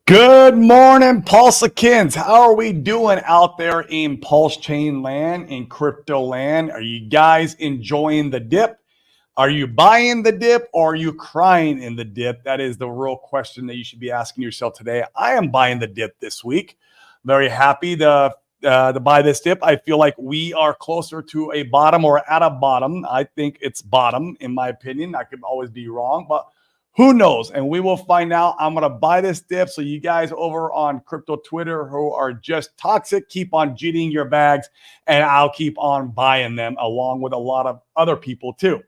Good morning, Pulsicans. How are we doing out there in Pulse Chain land, in crypto land? Are you guys enjoying the dip? Are you buying the dip or are you crying in the dip? That is the real question that you should be asking yourself today. I am buying the dip this week. Very happy to buy this dip. I feel like we are closer to a bottom or at a bottom. I think it's bottom, in my opinion. I could always be wrong, but who knows? And we will find out. I'm going to buy this dip. So you guys over on crypto Twitter who are just toxic, keep on GDing your bags and I'll keep on buying them along with a lot of other people too.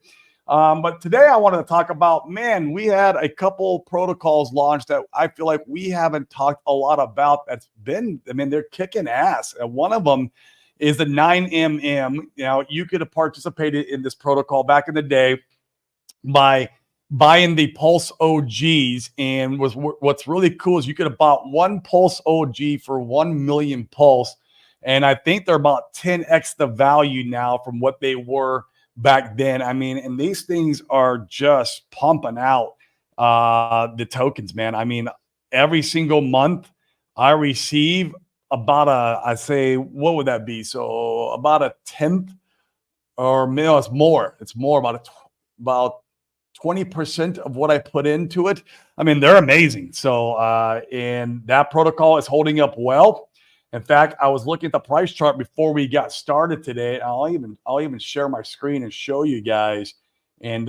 But today I wanted to talk about, man, we had a couple protocols launched that I feel like we haven't talked a lot about. They're kicking ass. And one of them is the 9mm. You know, you could have participated in this protocol back in the day by buying the Pulse OGs. And what's really cool is you could have bought one Pulse OG for 1 million Pulse. And I think they're about 10x the value now from what they were back then. I mean, and these things are just pumping out the tokens, man. I mean, every single month I receive about what would that be? So about a tenth or no, it's more. It's more about 20% of what I put into it. I mean, they're amazing. So, and that protocol is holding up well. In fact, I was looking at the price chart before we got started today. I'll even share my screen and show you guys. And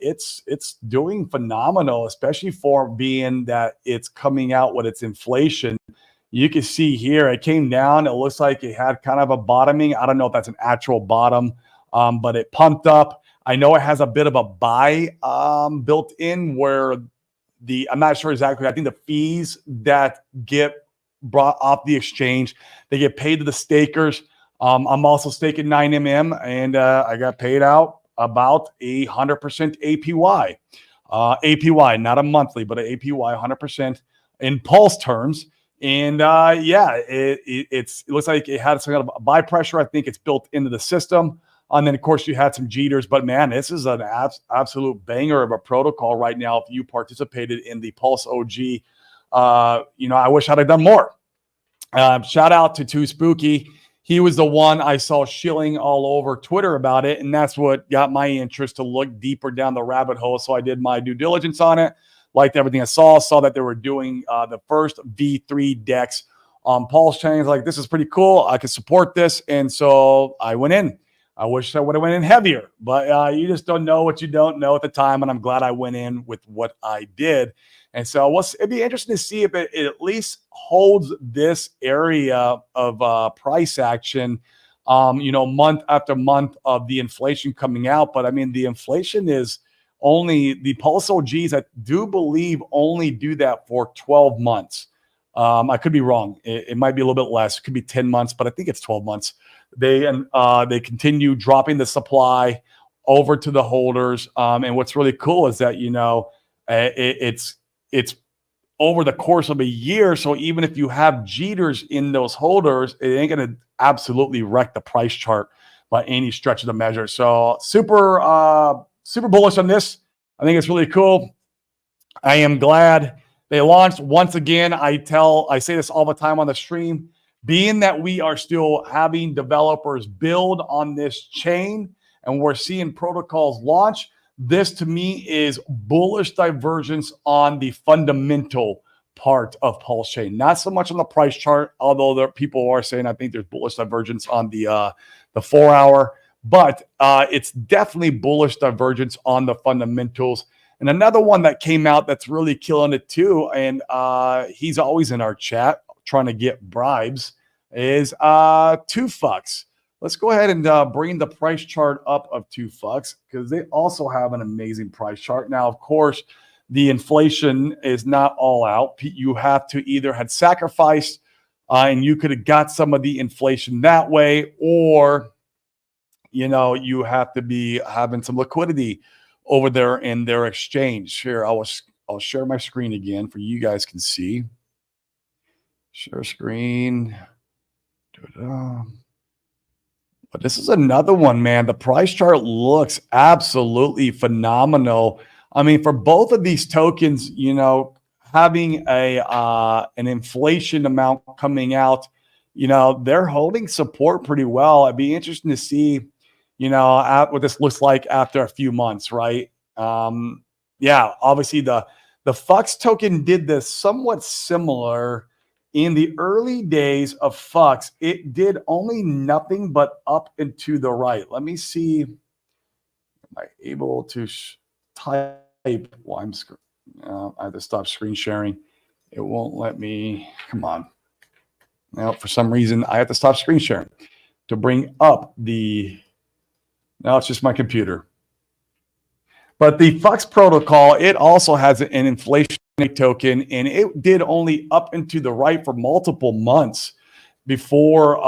it's doing phenomenal, especially for being that it's coming out with its inflation. You can see here, it came down. It looks like it had kind of a bottoming. I don't know if that's an actual bottom, but it pumped up. I know it has a bit of a buy built in where I'm not sure exactly. I think the fees that get brought off the exchange, they get paid to the stakers. I'm also staking 9mm and I got paid out about 100% APY. APY, not a monthly, but an APY 100% in Pulse terms. And it looks like it had some kind of buy pressure. I think it's built into the system. And then, of course, you had some jitters. But, man, this is an absolute banger of a protocol right now if you participated in the Pulse OG. I wish I'd have done more. Shout out to Too Spooky. He was the one I saw shilling all over Twitter about it, and that's what got my interest to look deeper down the rabbit hole. So I did my due diligence on it, liked everything I saw that they were doing the first V3 DEX on Pulse Chains. Like, this is pretty cool. I could support this, and so I went in. I wish I would have went in heavier, but you just don't know what you don't know at the time, and I'm glad I went in with what I did. And so it'd be interesting to see if it at least holds this area of price action, month after month of the inflation coming out. But I mean, the inflation is only the Pulse OGs, I do believe, only do that for 12 months. I could be wrong. It might be a little bit less. It could be 10 months, but I think it's 12 months. They continue dropping the supply over to the holders. And what's really cool is that, it's over the course of a year. So even if you have jitters in those holders, it ain't going to absolutely wreck the price chart by any stretch of the measure. So super bullish on this. I think it's really cool. I am glad they launched. Once again, I say this all the time on the stream, being that we are still having developers build on this chain and we're seeing protocols launch, this to me is bullish divergence on the fundamental part of Pulse Chain. Not so much on the price chart, although there people are saying I think there's bullish divergence on the 4 hour, but it's definitely bullish divergence on the fundamentals. And another one that came out that's really killing it too, and he's always in our chat trying to get bribes, is 2Fucks. Let's go ahead and bring the price chart up of 2Fucks because they also have an amazing price chart. Now, of course, the inflation is not all out. You have to either had sacrificed and you could have got some of the inflation that way, or, you have to be having some liquidity over there in their exchange. Here, I'll share my screen again for you guys can see. Share screen. But this is another one, man. The price chart looks absolutely phenomenal. I mean, for both of these tokens, having an inflation amount coming out, they're holding support pretty well. It'd be interesting to see, what this looks like after a few months, right? Yeah, obviously the Fux token did this somewhat similar in the early days of Fux. It did only nothing but up and to the right. Let me see. Am I able to type? Well, I have to stop screen sharing. It won't let me. Come on. Now, for some reason, I have to stop screen sharing to bring up the. Now it's just my computer. But the Fux protocol, it also has an inflation token, and it did only up and to the right for multiple months before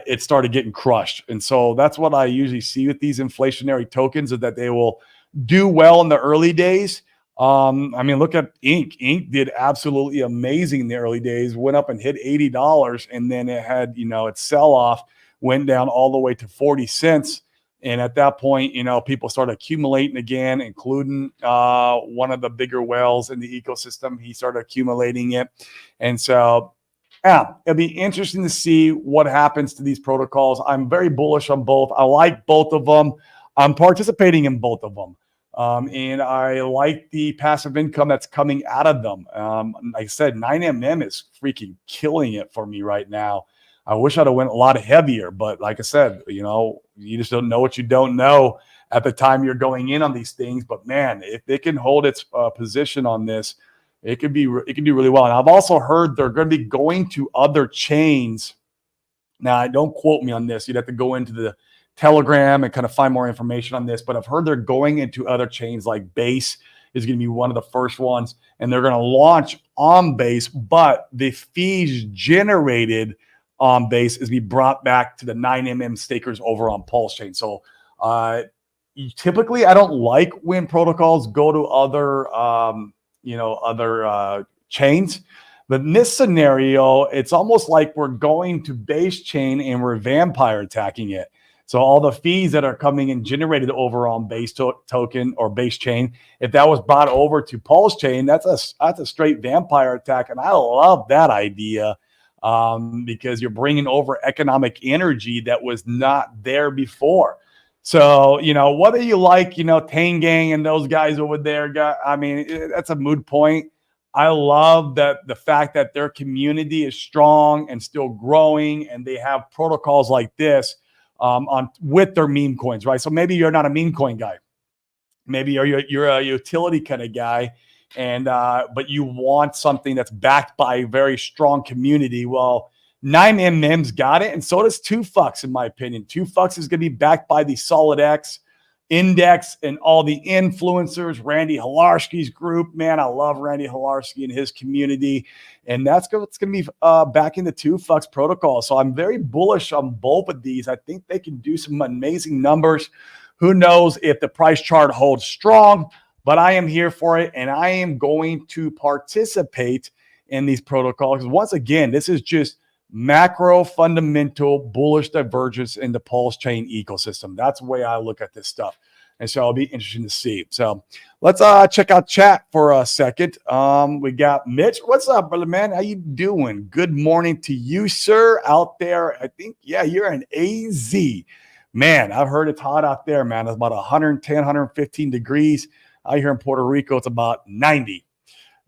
it started getting crushed. And so that's what I usually see with these inflationary tokens, is that they will do well in the early days. I mean, look at Ink. Ink did absolutely amazing in the early days, went up and hit $80, and then it had, its sell-off went down all the way to 40 cents. And at that point, people started accumulating again, including one of the bigger whales in the ecosystem. He started accumulating it. And so, yeah, it'll be interesting to see what happens to these protocols. I'm very bullish on both. I like both of them. I'm participating in both of them. And I like the passive income that's coming out of them. Like I said, 9MM is freaking killing it for me right now. I wish I'd have went a lot heavier, but like I said, you just don't know what you don't know at the time you're going in on these things. But man, if it can hold its position on this, it can do really well. And I've also heard they're going to be going to other chains. Now, don't quote me on this. You'd have to go into the Telegram and kind of find more information on this. But I've heard they're going into other chains, like Base is going to be one of the first ones, and they're going to launch on Base, but the fees generated on Base is be brought back to the 9MM stakers over on Pulse Chain. So typically I don't like when protocols go to other chains. But in this scenario, it's almost like we're going to Base Chain and we're vampire attacking it. So all the fees that are coming and generated over on Base token or Base Chain, if that was brought over to Pulse Chain, that's a straight vampire attack. And I love that idea. Because you're bringing over economic energy that was not there before. So, whether you like, Tang Gang and those guys over there, I mean, that's a moot point. I love that the fact that their community is strong and still growing, and they have protocols like this with their meme coins, right? So maybe you're not a meme coin guy. Maybe you're a utility kind of guy. And but you want something that's backed by a very strong community. Well, 9MM's got it, and so does 2Fux, in my opinion. 2Fux is going to be backed by the SolidX Index and all the influencers. Randy Hilarski's group, man, I love Randy Hilarski and his community, and that's what's going to be backing the 2Fux protocol. So I'm very bullish on both of these. I think they can do some amazing numbers. Who knows if the price chart holds strong? But I am here for it, and I am going to participate in these protocols. Once again, this is just macro fundamental bullish divergence in the Pulse Chain ecosystem. That's the way I look at this stuff. And so it'll be interesting to see. So let's check out chat for a second. We got Mitch. What's up, brother, man? How you doing? Good morning to you, sir, out there. I think, yeah, you're in AZ. Man, I've heard it's hot out there, man. It's about 110, 115 degrees. Out here in Puerto Rico, it's about 90.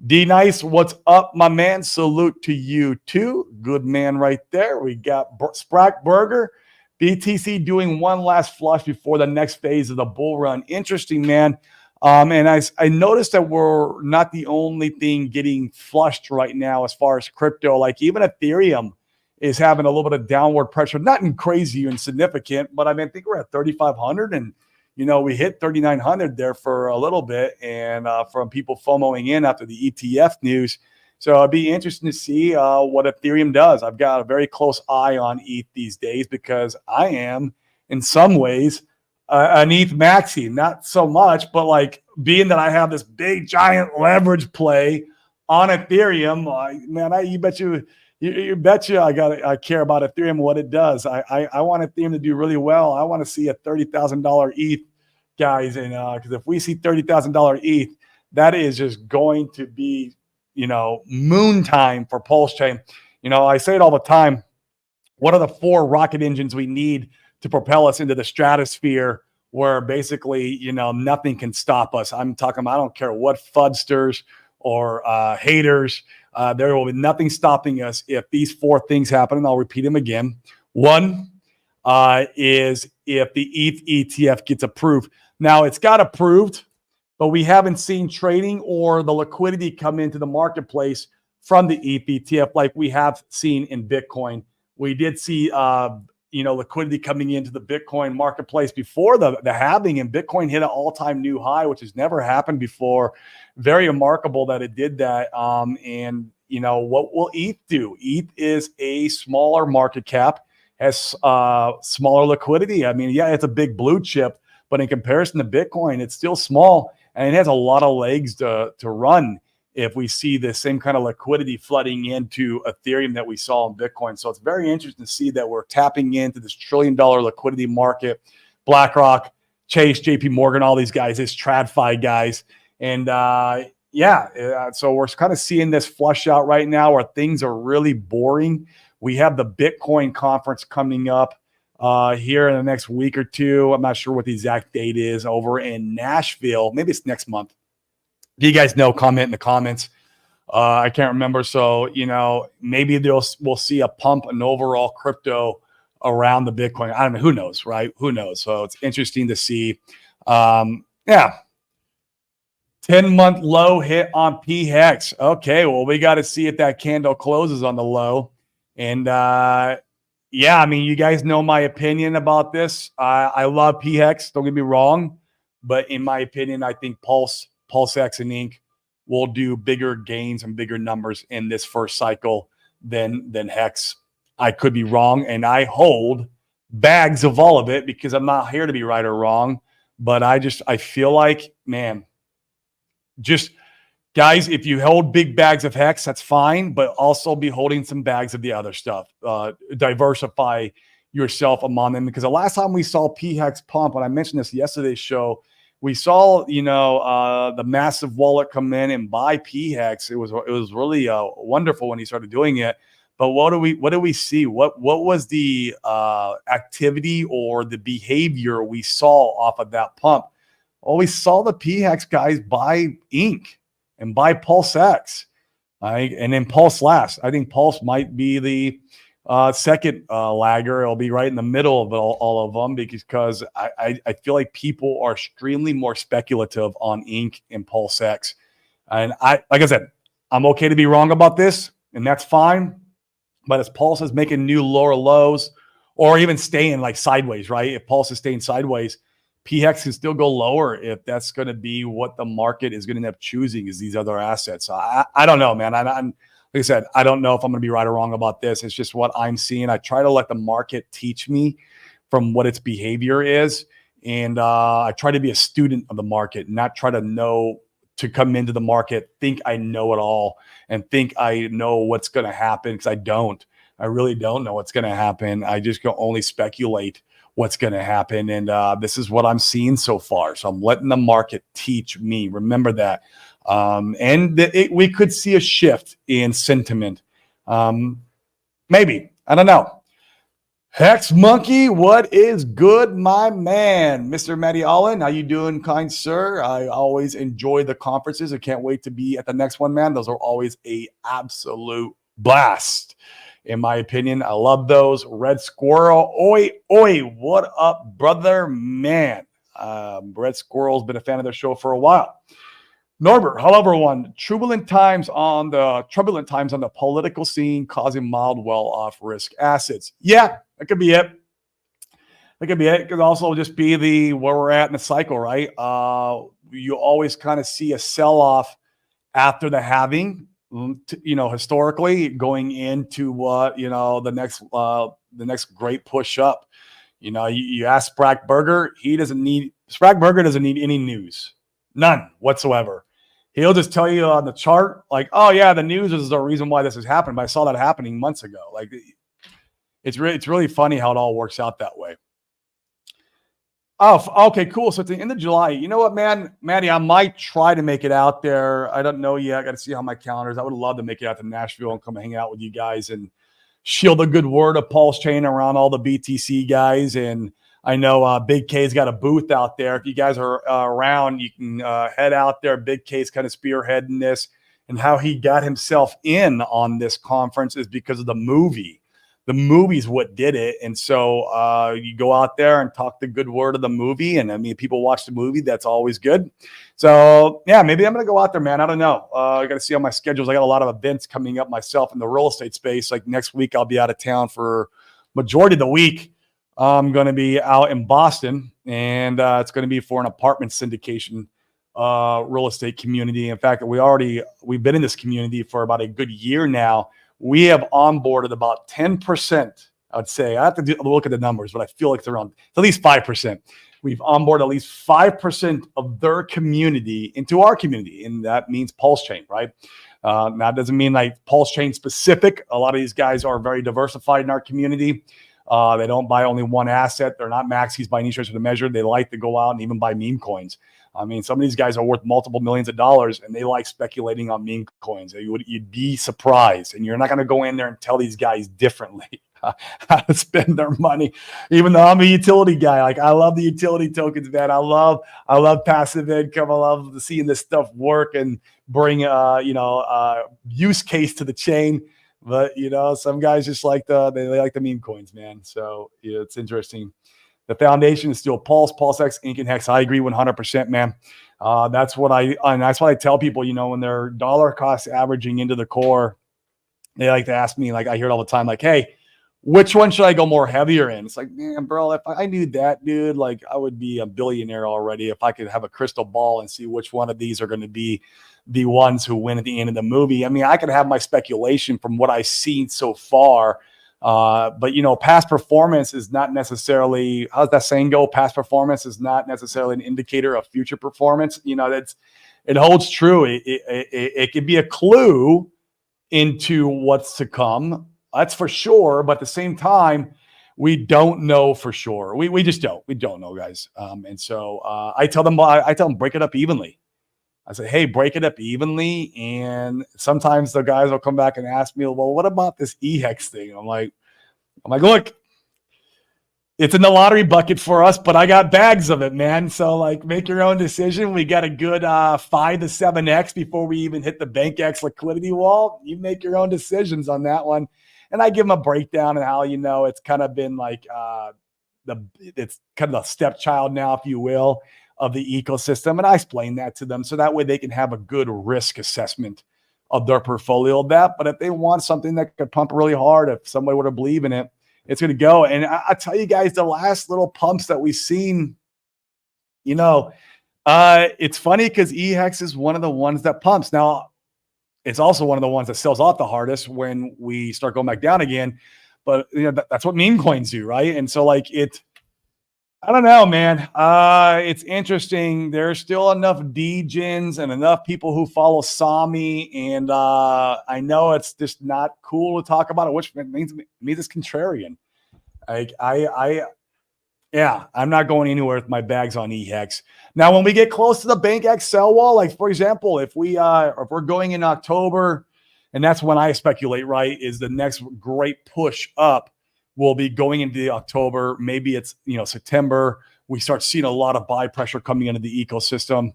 D-Nice, what's up, my man? Salute to you, too. Good man right there. We got Sprack Burger. BTC doing one last flush before the next phase of the bull run. Interesting, man. And I noticed that we're not the only thing getting flushed right now as far as crypto. Like even Ethereum is having a little bit of downward pressure. Nothing crazy and significant, but I mean, I think we're at 3,500 and we hit 3,900 there for a little bit, and from people FOMOing in after the ETF news. So it'd be interesting to see what Ethereum does. I've got a very close eye on ETH these days because I am, in some ways, an ETH maxi. Not so much, but like being that I have this big, giant leverage play on Ethereum, you betcha I care about Ethereum, what it does. I want Ethereum to do really well. I want to see a $30,000 ETH, guys, and because if we see $30,000 ETH, that is just going to be moon time for Pulse Chain. I say it all the time. What are the 4 rocket engines we need to propel us into the stratosphere where basically, nothing can stop us? I'm talking about, I don't care what fudsters or haters, there will be nothing stopping us if these 4 things happen. And I'll repeat them again. One is if the ETH ETF gets approved. Now, it's got approved, but we haven't seen trading or the liquidity come into the marketplace from the ETH ETF like we have seen in Bitcoin. We did see, liquidity coming into the Bitcoin marketplace before the halving, and Bitcoin hit an all-time new high, which has never happened before. Very remarkable that it did that. And what will ETH do? ETH is a smaller market cap, has smaller liquidity. I mean, yeah, it's a big blue chip, but in comparison to Bitcoin, it's still small, and it has a lot of legs to run if we see the same kind of liquidity flooding into Ethereum that we saw in Bitcoin. So it's very interesting to see that we're tapping into this $1 trillion liquidity market. BlackRock, Chase, JP Morgan, all these guys, this TradFi guys. And so we're kind of seeing this flush out right now where things are really boring. We have the Bitcoin conference coming up here in the next week or two. I'm not sure what the exact date is, over in Nashville. Maybe it's next month. If you guys know, comment in the comments. I can't remember. So, maybe we'll see a pump in overall crypto around the Bitcoin. I don't know. Who knows, right? Who knows? So it's interesting to see. 10-month low hit on PHEX. Okay, well, we got to see if that candle closes on the low. And you guys know my opinion about this. I love PHEX. Don't get me wrong. But in my opinion, I think PulseX and Inc. will do bigger gains and bigger numbers in this first cycle than Hex. I could be wrong, and I hold bags of all of it because I'm not here to be right or wrong. But I feel like, man, just guys, if you hold big bags of Hex, that's fine, but also be holding some bags of the other stuff. Diversify yourself among them, because the last time we saw PHEX pump, and I mentioned this yesterday's show, we saw, the massive wallet come in and buy PHEX. It was really wonderful when he started doing it. But what do we see? What was the activity or the behavior we saw off of that pump? Well, we saw the PHEX guys buy Inc. and buy PulseX, right? And then Pulse last. I think Pulse might be the second lagger. It'll be right in the middle of all of them, because I feel like people are extremely more speculative on Inc. and PulseX. And like I said, I'm okay to be wrong about this, and that's fine. But as Pulse is making new lower lows, or even staying like sideways, right? If Pulse is staying sideways, PHEX can still go lower if that's going to be what the market is going to end up choosing, is these other assets. So I don't know, man. I'm like I said, I don't know if I'm going to be right or wrong about this. It's just what I'm seeing. I try to let the market teach me from what its behavior is. And I try to be a student of the market, not try to come into the market, think I know it all and think I know what's going to happen, because I don't. I really don't know what's going to happen. I just can only speculate what's going to happen. And this is what I'm seeing so far. So I'm letting the market teach me. Remember that. We could see a shift in sentiment. Maybe. I don't know. Hex Monkey, what is good, my man? Mr. Matty Allen, how you doing, kind sir? I always enjoy the conferences. I can't wait to be at the next one, man. Those are always a absolute blast. In my opinion, I love those. Red Squirrel, oi, what up, brother, man? Red Squirrel's been a fan of the show for a while. Norbert, hello, everyone. Turbulent times on the political scene causing mild well-off risk assets. Yeah, that could be it. That could be it. It could also just be where we're at in the cycle, right? You always kind of see a sell-off after the halving. Historically going into the next great push up. You ask Sprackburger, Sprackburger doesn't need any news, none whatsoever. He'll just tell you on the chart, like, oh yeah, the news is the reason why this has happened. But I saw that happening months ago. Like, it's really funny how it all works out that way. Oh, okay, cool. So it's the end of July. You know what, man, Maddie, I might try to make it out there. I don't know yet. I got to see how my calendar is. I would love to make it out to Nashville and come hang out with you guys and shield the good word of Pulse Chain around all the BTC guys. And I know Big K's got a booth out there. If you guys are around, you can head out there. Big K's kind of spearheading this, and how he got himself in on this conference is because of the movie. The movie's what did it. And so you go out there and talk the good word of the movie. And I mean, people watch the movie. That's always good. So yeah, maybe I'm going to go out there, man. I don't know. I got to see on my schedules. I got a lot of events coming up myself in the real estate space. Like next week, I'll be out of town for majority of the week. I'm going to be out in Boston, and it's going to be for an apartment syndication real estate community. In fact, we've been in this community for about a good year now. We have onboarded about 10%. I would say I have to look at the numbers, but I feel like it's at least 5%. We've onboarded at least 5% of their community into our community, and that means Pulse Chain, right? Now, it doesn't mean like Pulse Chain specific. A lot of these guys are very diversified in our community. They don't buy only one asset. They're not maxis by any stretch of the measure. They like to go out and even buy meme coins. I mean, some of these guys are worth multiple millions of dollars, and they like speculating on meme coins. You'd be surprised, and you're not going to go in there and tell these guys differently how to spend their money. Even though I'm a utility guy, like I love the utility tokens, man. I love passive income. I love seeing this stuff work and bring use case to the chain. But some guys just like they like the meme coins, man. So it's interesting. The foundation is still Pulse, PulseX, Inc, and Hex. I agree 100%, man. That's what I tell people, when they're dollar cost averaging into the core, they like to ask me, like I hear it all the time, like, hey, which one should I go more heavier in? It's like, man, bro, if I knew that, dude, like I would be a billionaire already if I could have a crystal ball and see which one of these are going to be the ones who win at the end of the movie. I mean, I could have my speculation from what I've seen so far. But past performance is not necessarily, how's that saying go? Past performance is not necessarily an indicator of future performance. It holds true. It could be a clue into what's to come. That's for sure. But at the same time, we don't know for sure. We just don't. We don't know, guys. And so I tell them break it up evenly. I say, hey, break it up evenly. And sometimes the guys will come back and ask me, well, what about this EHEX thing? I'm like, look, it's in the lottery bucket for us, but I got bags of it, man. So like make your own decision. We got a good 5 to 7X before we even hit the BankX liquidity wall. You make your own decisions on that one. And I give them a breakdown and how, it's kind of been like it's kind of the stepchild now, if you will, of the ecosystem. And I explain that to them so that way they can have a good risk assessment of their portfolio of that. But if they want something that could pump really hard, if somebody were to believe in it, it's going to go. And I tell you guys, the last little pumps that we've seen, it's funny because EHEX is one of the ones that pumps. Now, it's also one of the ones that sells off the hardest when we start going back down again. But that's what meme coins do, right? And so like I don't know, man. It's interesting. There's still enough degens and enough people who follow Sami, and I know it's just not cool to talk about it, which means it's contrarian. I'm not going anywhere with my bags on EHEX. Now, when we get close to the BankX sell wall, like for example, if we're going in October, and that's when I speculate, right, is the next great push up. We'll be going into the October. Maybe it's September. We start seeing a lot of buy pressure coming into the ecosystem.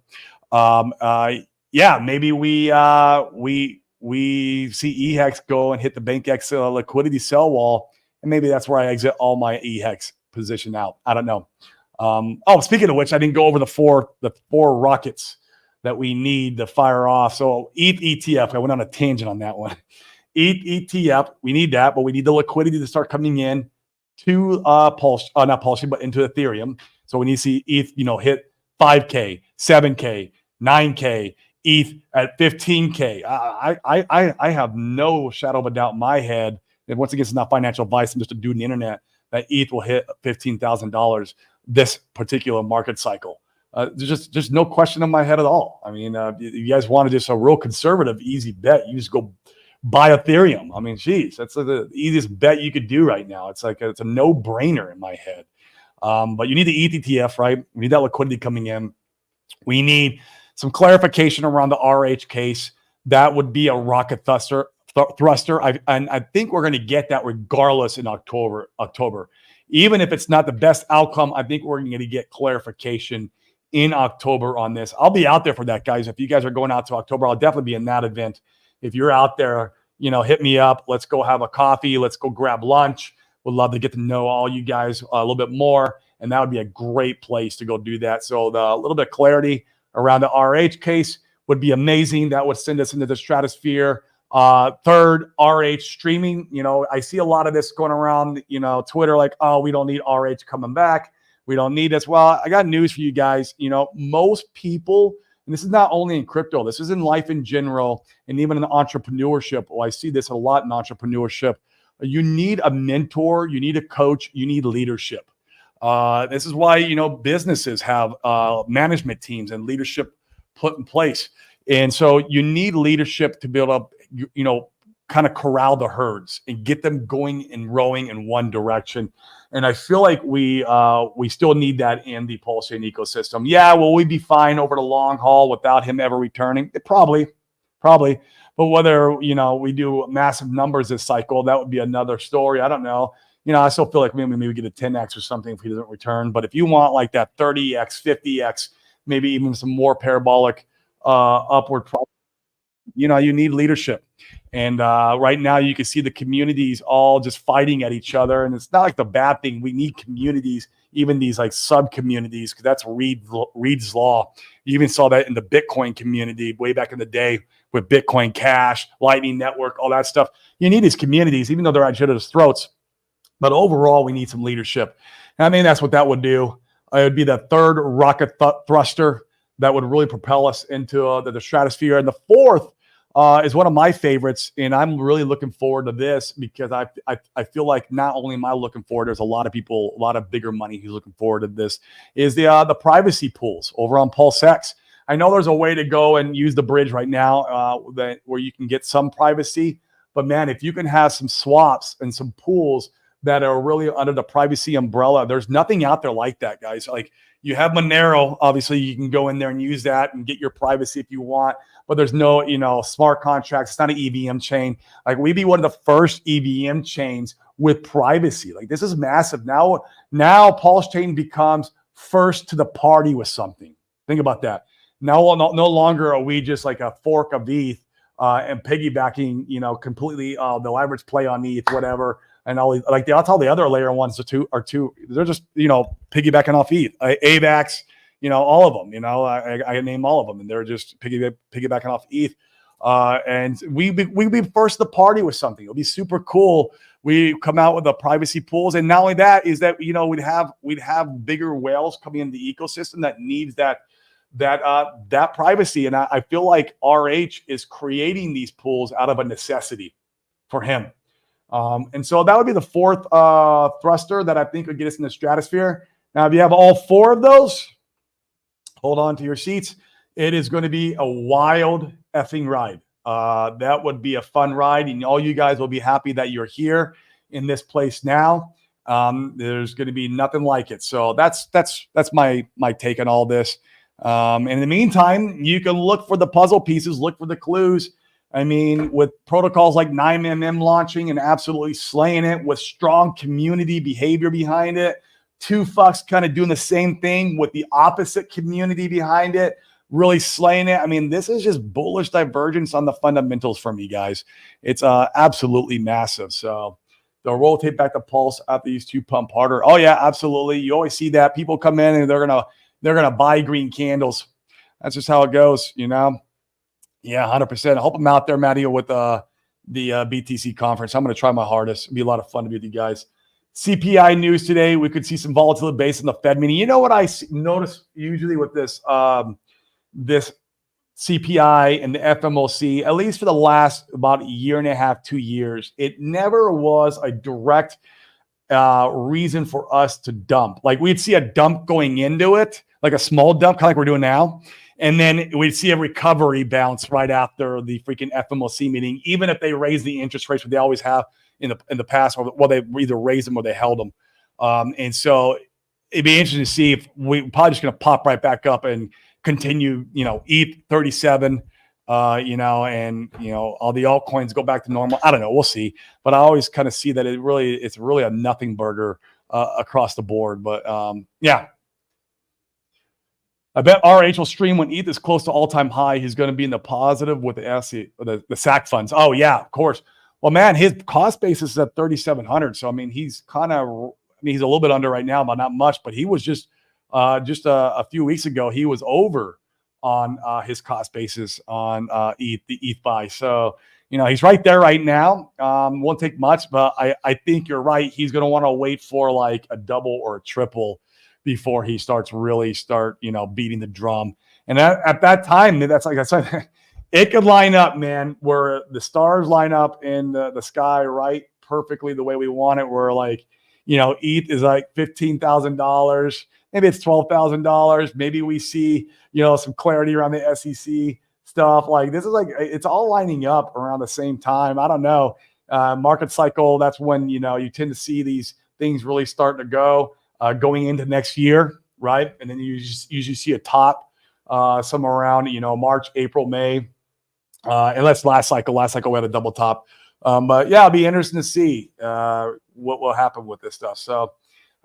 Maybe we see EHEX go and hit the BankX liquidity sell wall, and maybe that's where I exit all my EHEX position out. I don't know. Speaking of which, I didn't go over the four rockets that we need to fire off. So ETH ETF. I went on a tangent on that one. ETH ETF, we need that, but we need the liquidity to start coming in to not Pulse, but into Ethereum. So we need to see ETH, hit 5K, 7K, 9K, ETH at 15K. I have no shadow of a doubt in my head that once again, it's not financial advice. I'm just a dude on the internet that ETH will hit $15,000 this particular market cycle. There's just no question in my head at all. I mean, you guys want to just a real conservative, easy bet. You just go buy Ethereum. I mean, geez, that's the easiest bet you could do right now. It's like it's a no-brainer in my head. But you need the ETTF, right? We need that liquidity coming in. We need some clarification around the RH case. That would be a rocket thruster. And I think we're going to get that regardless in October. Even if it's not the best outcome, I think we're going to get clarification in October on this. I'll be out there for that, guys. If you guys are going out to October, I'll definitely be in that event. If you're out there, hit me up. Let's go have a coffee. Let's go grab lunch. Would love to get to know all you guys a little bit more. And that would be a great place to go do that. So a little bit of clarity around the RH case would be amazing. That would send us into the stratosphere. Third, RH streaming. I see a lot of this going around, Twitter, like, oh, we don't need RH coming back. We don't need this. Well, I got news for you guys. Most people, and this is not only in crypto, this is in life in general, and even in entrepreneurship. I see this a lot in entrepreneurship. You need a mentor, you need a coach, you need leadership. This is why, businesses have management teams and leadership put in place. And so you need leadership to build up, kind of corral the herds and get them going and rowing in one direction. And I feel like we still need that in the Pulse Chain ecosystem. Yeah, will we be fine over the long haul without him ever returning? Probably. But whether, we do massive numbers this cycle, that would be another story. I don't know. I still feel like maybe we get a 10x or something if he doesn't return. But if you want like that 30x, 50x, maybe even some more parabolic upward, you need leadership. And right now you can see the communities all just fighting at each other. And it's not like the bad thing. We need communities, even these like sub-communities, because that's Reed's Law. You even saw that in the Bitcoin community way back in the day with Bitcoin Cash, Lightning Network, all that stuff. You need these communities, even though they're at each other's throats. But overall, we need some leadership. And I mean, that's what that would do. It would be the third rocket thruster that would really propel us into the stratosphere. And the fourth is one of my favorites, and I'm really looking forward to this because I feel like not only am I looking forward, there's a lot of people, a lot of bigger money who's looking forward to this, is the privacy pools over on PulseX. I know there's a way to go and use the bridge right now where you can get some privacy, but man, if you can have some swaps and some pools that are really under the privacy umbrella, there's nothing out there like that, guys. Like you have Monero, obviously you can go in there and use that and get your privacy if you want, but there's no, smart contracts. It's not an EVM chain. Like we'd be one of the first EVM chains with privacy. Like this is massive. Now Pulse Chain becomes first to the party with something. Think about that. Now, no longer are we just like a fork of ETH and piggybacking, completely the average play on ETH, whatever. And that's how the other layer ones are too. They're just, piggybacking off ETH, AVAX, all of them, I name all of them, and they're just piggybacking off ETH. And we'd be first to the party with something. It'll be super cool. We come out with the privacy pools. And not only that is that, we'd have bigger whales coming in the ecosystem that needs that privacy. And I feel like RH is creating these pools out of a necessity for him. And so that would be the fourth thruster that I think would get us in the stratosphere. Now, if you have all four of those, hold on to your seats. It is going to be a wild effing ride. That would be a fun ride, and all you guys will be happy that you're here in this place now. There's going to be nothing like it. So that's my take on all this. In the meantime, you can look for the puzzle pieces, look for the clues. I mean, with protocols like 9mm launching and absolutely slaying it with strong community behavior behind it, 2Fucks kind of doing the same thing with the opposite community behind it, really slaying it. I mean, this is just bullish divergence on the fundamentals for me, guys. It's absolutely massive. So they'll rotate back the Pulse after these two pump harder. Oh yeah, absolutely. You always see that people come in and they're gonna buy green candles. That's just how it goes, Yeah, 100%. I hope I'm out there, Matty, with the BTC conference. I'm going to try my hardest. It'll be a lot of fun to be with you guys. CPI news today. We could see some volatility based on the Fed meeting. You know what I notice usually with this this CPI and the FMOC, at least for the last about a year and a half, 2 years, it never was a direct reason for us to dump. Like we'd see a dump going into it, like a small dump, kind of like we're doing now. And then we'd see a recovery bounce right after the freaking FMOC meeting, even if they raise the interest rates, what they always have in the past, or well, they either raised them or they held them. And so it'd be interesting to see if we're probably just going to pop right back up and continue, ETH 37, and all the altcoins go back to normal. I don't know. We'll see. But I always kind of see that it's really a nothing burger across the board. But yeah. I bet RH will stream when ETH is close to all-time high. He's going to be in the positive with the SAC funds. Oh, yeah, of course. Well, man, his cost basis is at 3,700. So, I mean, he's he's a little bit under right now, but not much. But he was just a few weeks ago, he was over on his cost basis on ETH, the ETH buy. So, he's right there right now. Won't take much, but I think you're right. He's going to want to wait for like a double or a triple before he really start beating the drum. And at that time, that's like I said, it could line up, man, where the stars line up in the sky right perfectly the way we want it, where like, ETH is like $15,000, maybe it's $12,000. Maybe we see, some clarity around the SEC stuff. Like this is like, it's all lining up around the same time. I don't know. Market cycle, that's when, you tend to see these things really starting to go. Going into next year, right? And then you usually see a top somewhere around, March, April, May. Unless last cycle we had a double top. But yeah, it'll be interesting to see what will happen with this stuff. So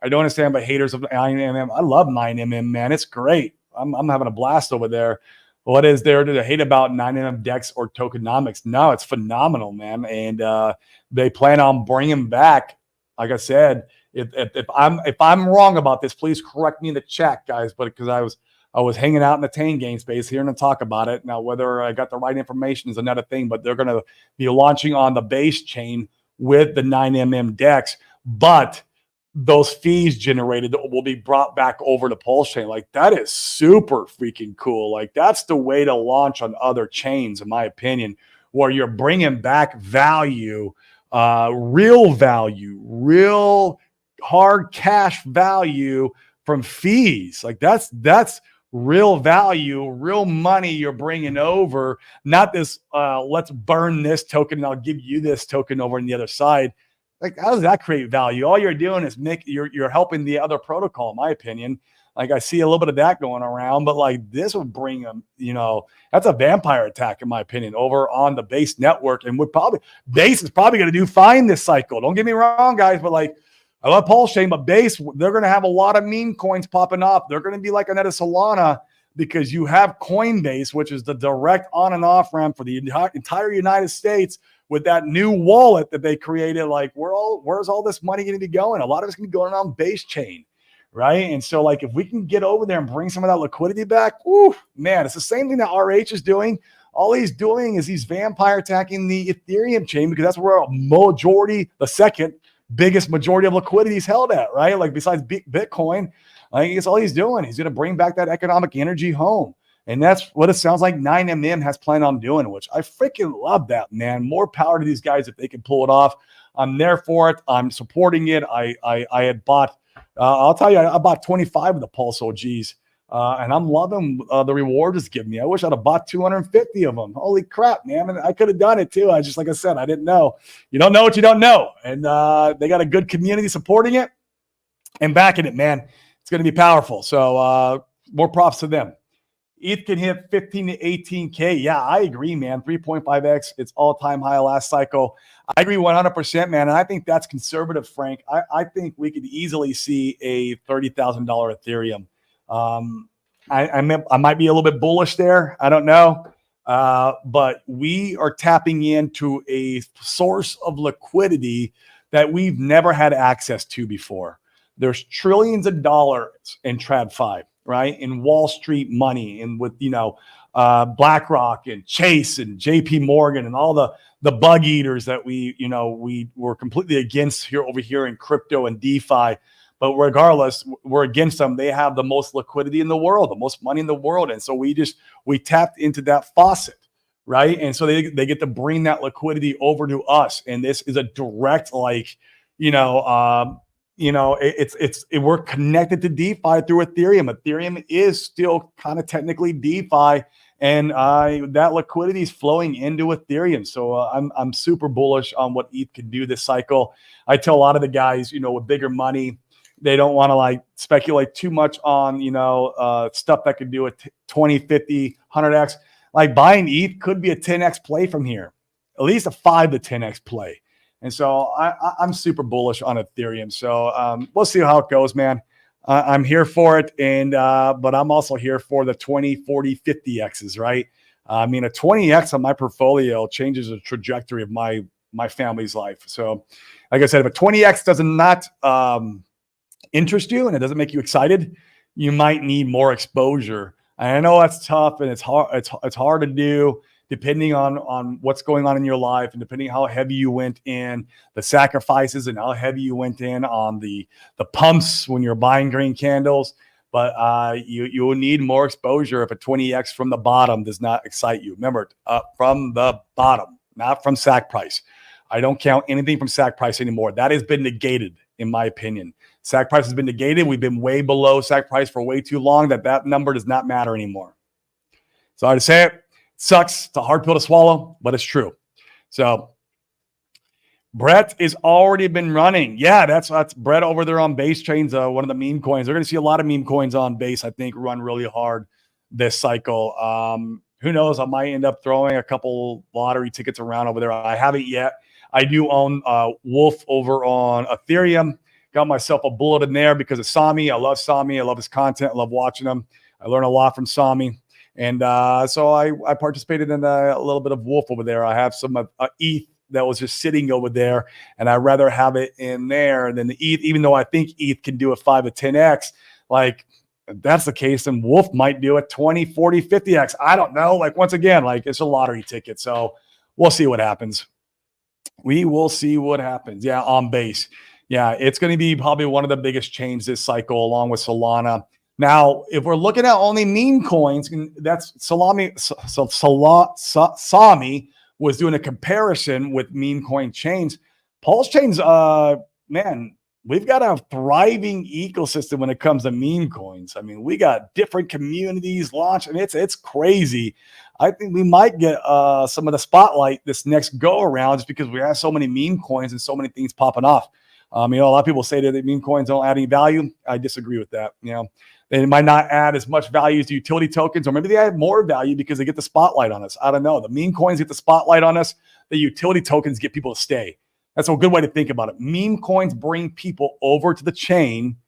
I don't understand by haters of 9mm. I love 9mm, man. It's great. I'm having a blast over there. What is there to hate about 9mm DEX or tokenomics? No, it's phenomenal, man. And they plan on bringing back, like I said, if I'm wrong about this, please correct me in the chat, guys. But because I was hanging out in the Tane game space, hearing them talk about it. Now, whether I got the right information is another thing. But they're going to be launching on the base chain with the 9mm DEX, but those fees generated will be brought back over to Pulse Chain. Like that is super freaking cool. Like that's the way to launch on other chains, in my opinion, where you're bringing back value, real value, real hard cash value from fees. Like that's real value, real money you're bringing over, not this let's burn this token and I'll give you this token over on the other side. Like how does that create value? All you're doing is you're helping the other protocol, in my opinion. Like I see a little bit of that going around, but like this would bring them, that's a vampire attack, in my opinion, over on the base network. And base is probably going to do fine this cycle. Don't get me wrong, guys, but like I love Pulse Chain, but base, they're going to have a lot of meme coins popping up. They're going to be like another Solana because you have Coinbase, which is the direct on and off ramp for the entire United States with that new wallet that they created. Like, where's all this money going to be going? A lot of it's going to be going on base chain, right? And so, like, if we can get over there and bring some of that liquidity back, whoo, man, it's the same thing that RH is doing. All he's doing is he's vampire attacking the Ethereum chain because that's where a majority, the second biggest majority of liquidity is held at, right? Like besides Bitcoin, I guess all he's doing, he's going to bring back that economic energy home. And that's what it sounds like 9MM has planned on doing, which I freaking love that, man. More power to these guys if they can pull it off. I'm there for it. I'm supporting it. I had bought, I'll tell you, I bought 25 of the Pulse OGs. And I'm loving the reward it's giving me. I wish I'd have bought 250 of them. Holy crap, man. And I could have done it too. Like I said, I didn't know. You don't know what you don't know. And they got a good community supporting it and backing it, man. It's going to be powerful. So more props to them. ETH can hit 15 to 18K. Yeah, I agree, man. 3.5x. It's all-time high last cycle. I agree 100%, man. And I think that's conservative, Frank. I think we could easily see a $30,000 Ethereum. I might be a little bit bullish there. I don't know. But we are tapping into a source of liquidity that we've never had access to before. There's trillions of dollars in TradFi, right? In Wall Street money and with, BlackRock and Chase and JP Morgan and all the bug eaters that we were completely against over here in crypto and DeFi. But regardless, we're against them. They have the most liquidity in the world, the most money in the world. And so we tapped into that faucet, right? And so they get to bring that liquidity over to us. And this is a direct, we're connected to DeFi through Ethereum. Ethereum is still kind of technically DeFi. And that liquidity is flowing into Ethereum. So I'm super bullish on what ETH can do this cycle. I tell a lot of the guys, with bigger money, They don't want to like speculate too much on, stuff that could do a 20, 50, 100x. Like buying ETH could be a 10x play from here, at least a 5 to 10x play. And so I'm super bullish on Ethereum. So we'll see how it goes, man. I'm here for it. But I'm also here for the 20, 40, 50 X's, right? I mean, a 20x on my portfolio changes the trajectory of my family's life. So like I said, if a 20x does not interest you and it doesn't make you excited, you might need more exposure. And I know that's tough and it's hard. It's hard to do depending on what's going on in your life and depending how heavy you went in the sacrifices and how heavy you went in on the pumps when you're buying green candles. But you will need more exposure if a 20x from the bottom does not excite you. Remember, from the bottom, not from SAC price. I don't count anything from SAC price anymore. That has been negated, in my opinion. SAC price has been negated. We've been way below SAC price for way too long that number does not matter anymore. Sorry to say it. Sucks. It's a hard pill to swallow, but it's true. So Brett is already been running. Yeah, that's Brett over there on Base Chains, one of the meme coins. They're going to see a lot of meme coins on Base, I think, run really hard this cycle. Who knows? I might end up throwing a couple lottery tickets around over there. I haven't yet. I do own Wolf over on Ethereum. Got myself a bullet in there because of Sami. I love Sami. I love his content. I love watching him. I learn a lot from Sami. And so I participated in a little bit of Wolf over there. I have some ETH that was just sitting over there, and I'd rather have it in there than the ETH, even though I think ETH can do a 5 to 10x. Like, if that's the case, then Wolf might do a 20, 40, 50x. I don't know. Like, once again, like, it's a lottery ticket. So we'll see what happens. We will see what happens. Yeah, on Base. Yeah, it's going to be probably one of the biggest chains this cycle, along with Solana. Now, if we're looking at only meme coins, that's Sami was doing a comparison with meme coin chains. Pulse chains, man, we've got a thriving ecosystem when it comes to meme coins. I mean, we got different communities launched, and it's crazy. I think we might get some of the spotlight this next go around just because we have so many meme coins and so many things popping off. A lot of people say that meme coins don't add any value. I disagree with that. They might not add as much value as the utility tokens, or maybe they add more value because they get the spotlight on us. I don't know. The meme coins get the spotlight on us. The utility tokens get people to stay. That's a good way to think about it. Meme coins bring people over to the chain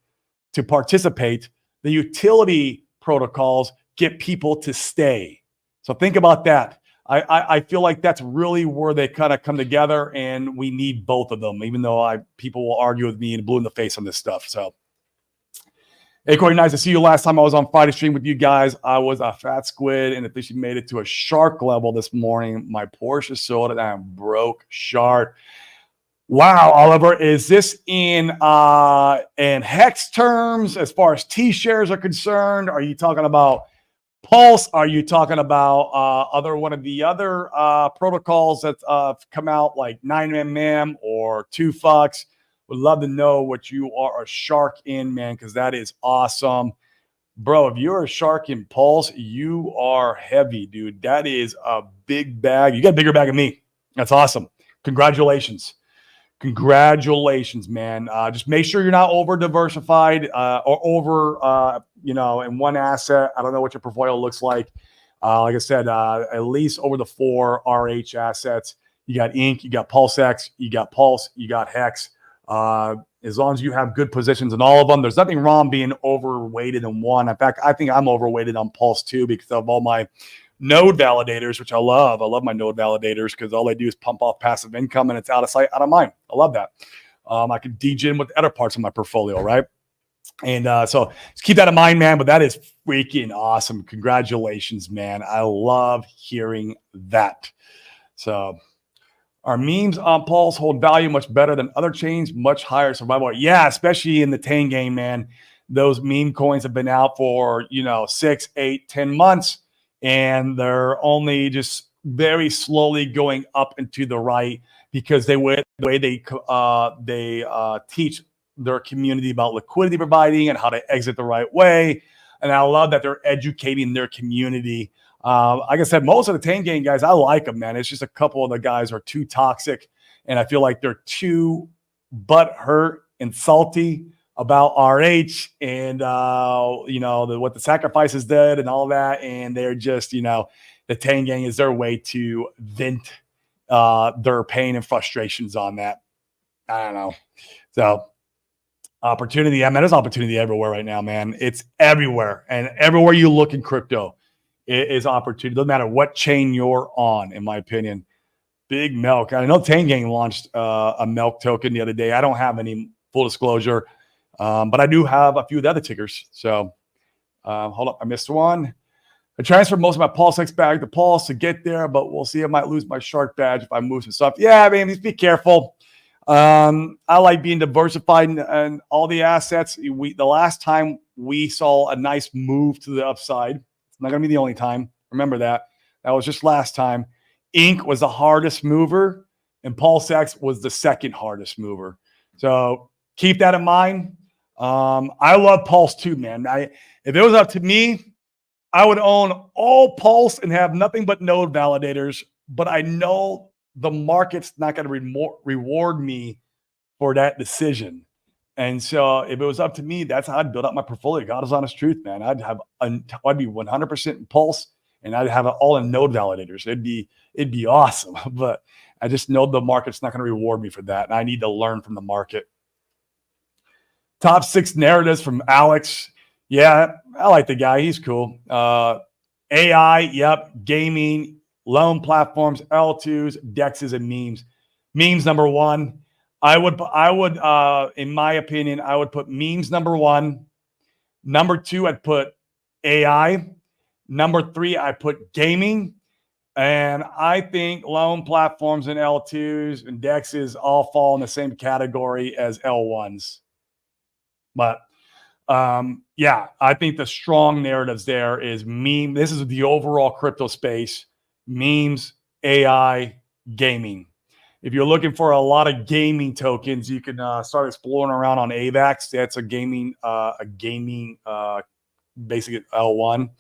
to participate. The utility protocols get people to stay. So think about that. I feel like that's really where they kind of come together, and we need both of them, even though people will argue with me and blue in the face on this stuff. So, hey, Corey, nice to see you. Last time I was on Friday stream with you guys, I was a fat squid and officially made it to a shark level this morning. My Porsche sold and I'm broke shark. Wow, Oliver, is this in hex terms as far as T-shares are concerned? Are you talking about Pulse? Are you talking about one of the other protocols that come out like 9mm or 2FUX? Would love to know what you are a shark in, man, because that is awesome. Bro, if you're a shark in Pulse, you are heavy, dude. That is a big bag. You got a bigger bag than me. That's awesome. Congratulations. Congratulations, man. Just make sure you're not over diversified or over, in one asset. I don't know what your portfolio looks like. Like I said, at least over the 4 RH assets. You got Inc., you got PulseX, you got Pulse, you got Hex. As long as you have good positions in all of them, there's nothing wrong being overweighted in one. In fact, I think I'm overweighted on Pulse too because of all my node validators, which I love. I love my node validators because all they do is pump off passive income and it's out of sight, out of mind. I love that. I can degen with other parts of my portfolio, right? And so just keep that in mind, man. But that is freaking awesome. Congratulations, man. I love hearing that. So our memes on Pulse hold value much better than other chains, much higher survival. Yeah, especially in the Tang game, man. Those meme coins have been out for 6, 8, 10 months. And they're only just very slowly going up and to the right because the way they teach their community about liquidity providing and how to exit the right way. And I love that they're educating their community. Like I said, most of the Tang game guys, I like them, man. It's just a couple of the guys are too toxic, and I feel like they're too butthurt and salty about RH and what the sacrifices did and all that, and they're just the Tang Gang is their way to vent their pain and frustrations on that. I don't know. So opportunity. I mean, there's opportunity everywhere right now, man. It's everywhere, and everywhere you look in crypto, it is opportunity. Doesn't matter what chain you're on, in my opinion. Big milk. I know Tang Gang launched a milk token the other day. I don't have any full disclosure, but I do have a few of the other tickers. So hold up, I missed one. I transferred most of my Pulse X bag to Pulse to get there, but we'll see. I might lose my Shark badge if I move some stuff. Yeah, I mean, just be careful. I like being diversified and all the assets. The last time we saw a nice move to the upside, it's not going to be the only time. Remember that. That was just last time. Inc. was the hardest mover, and Pulse X was the second hardest mover. So keep that in mind. I love Pulse too, man. If it was up to me, I would own all Pulse and have nothing but node validators, but I know the market's not going to reward me for that decision. And so if it was up to me, that's how I'd build up my portfolio. God is honest truth, man. I'd be 100% in Pulse, and I'd have it all in node validators. It'd be awesome. But I just know the market's not going to reward me for that. And I need to learn from the market. Top 6 narratives from Alex. Yeah, I like the guy. He's cool. AI, yep. Gaming, loan platforms, L2s, DEXs, and memes. Memes number 1. I would, in my opinion, I would put memes number 1. Number 2, I'd put AI. Number 3, I put gaming. And I think loan platforms and L2s and DEXs all fall in the same category as L1s. But yeah, I think the strong narratives there is meme. This is the overall crypto space: memes, AI, gaming. If you're looking for a lot of gaming tokens, you can start exploring around on AVAX. That's a gaming basically L1.